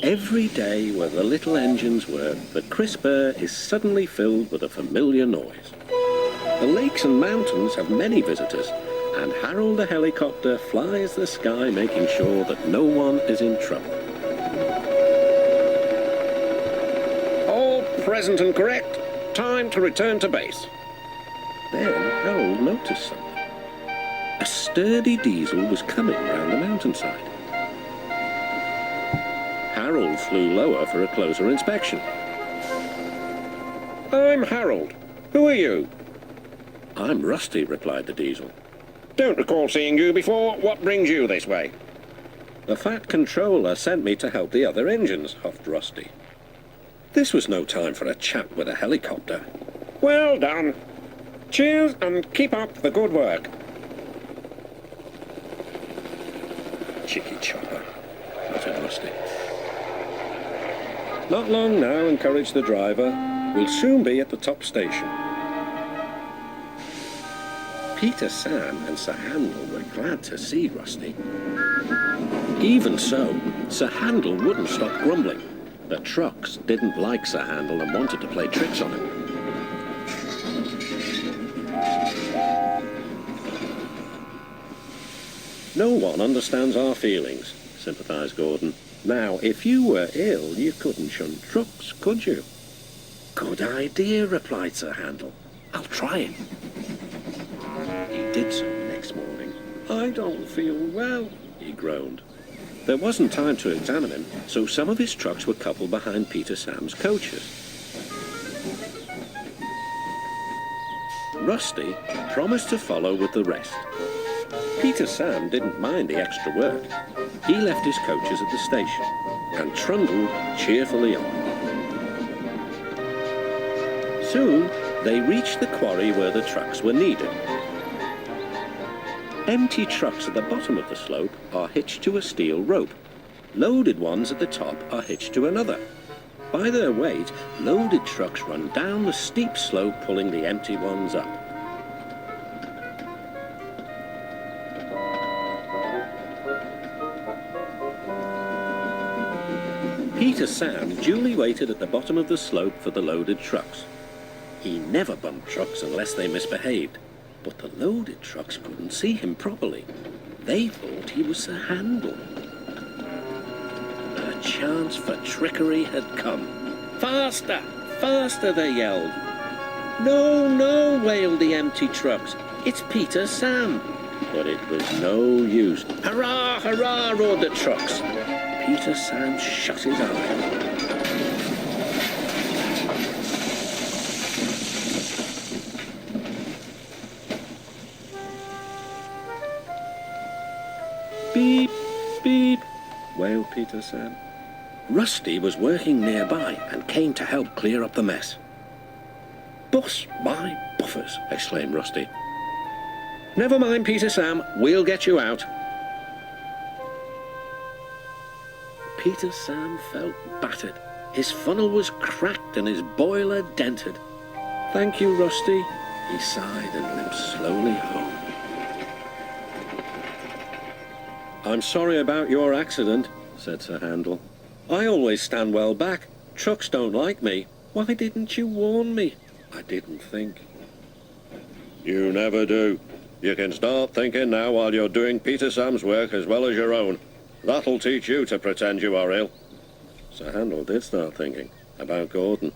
Every day where the little engines work, the crisp air is suddenly filled with a familiar noise. The lakes and mountains have many visitors, and Harold the helicopter flies the sky making sure that no one is in trouble. All present and correct. Time to return to base. Then Harold noticed something. A sturdy diesel was coming round the mountainside. Harold flew lower for a closer inspection. I'm Harold. Who are you? I'm Rusty, replied the diesel. Don't recall seeing you before. What brings you this way? The Fat Controller sent me to help the other engines, huffed Rusty. This was no time for a chat with a helicopter. Well done. Cheers and keep up the good work. Cheeky chopper, muttered Rusty. Not long now, encouraged the driver. We'll soon be at the top station. Peter, Sam and Sir Handel were glad to see Rusty. Even so, Sir Handel wouldn't stop grumbling. The trucks didn't like Sir Handel and wanted to play tricks on him. No one understands our feelings, sympathised Gordon. Now, if you were ill, you couldn't shun trucks, could you? Good idea, replied Sir Handel. I'll try it. He did so next morning. I don't feel well, he groaned. There wasn't time to examine him, so some of his trucks were coupled behind Peter Sam's coaches. Rusty promised to follow with the rest. Peter Sam didn't mind the extra work. He left his coaches at the station and trundled cheerfully on. Soon they reached the quarry where the trucks were needed. Empty trucks at the bottom of the slope are hitched to a steel rope. Loaded ones at the top are hitched to another. By their weight, loaded trucks run down the steep slope, pulling the empty ones up. Peter Sam duly waited at the bottom of the slope for the loaded trucks. He never bumped trucks unless they misbehaved, but the loaded trucks couldn't see him properly. They thought he was Sir Handel. A chance for trickery had come. Faster! Faster, they yelled. No, no, wailed the empty trucks. It's Peter Sam. But it was no use. Hurrah, hurrah, roared the trucks. Peter Sam shut his eyes. Beep, beep, wailed Peter Sam. Rusty was working nearby and came to help clear up the mess. Bust my buffers, exclaimed Rusty. Never mind, Peter Sam, we'll get you out. Peter Sam felt battered. His funnel was cracked and his boiler dented. Thank you, Rusty, he sighed and limped slowly home. I'm sorry about your accident, said Sir Handel. I always stand well back. Trucks don't like me. Why didn't you warn me? I didn't think. You never do. You can start thinking now while you're doing Peter Sam's work as well as your own. That'll teach you to pretend you are ill. Sir Handel did start thinking about Gordon.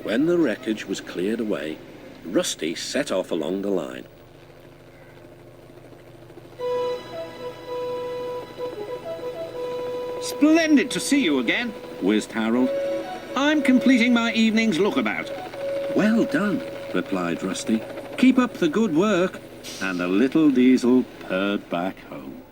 When the wreckage was cleared away, Rusty set off along the line. Splendid to see you again, whizzed Harold. I'm completing my evening's lookabout. Well done, replied Rusty. Keep up the good work. And the little diesel purred back home.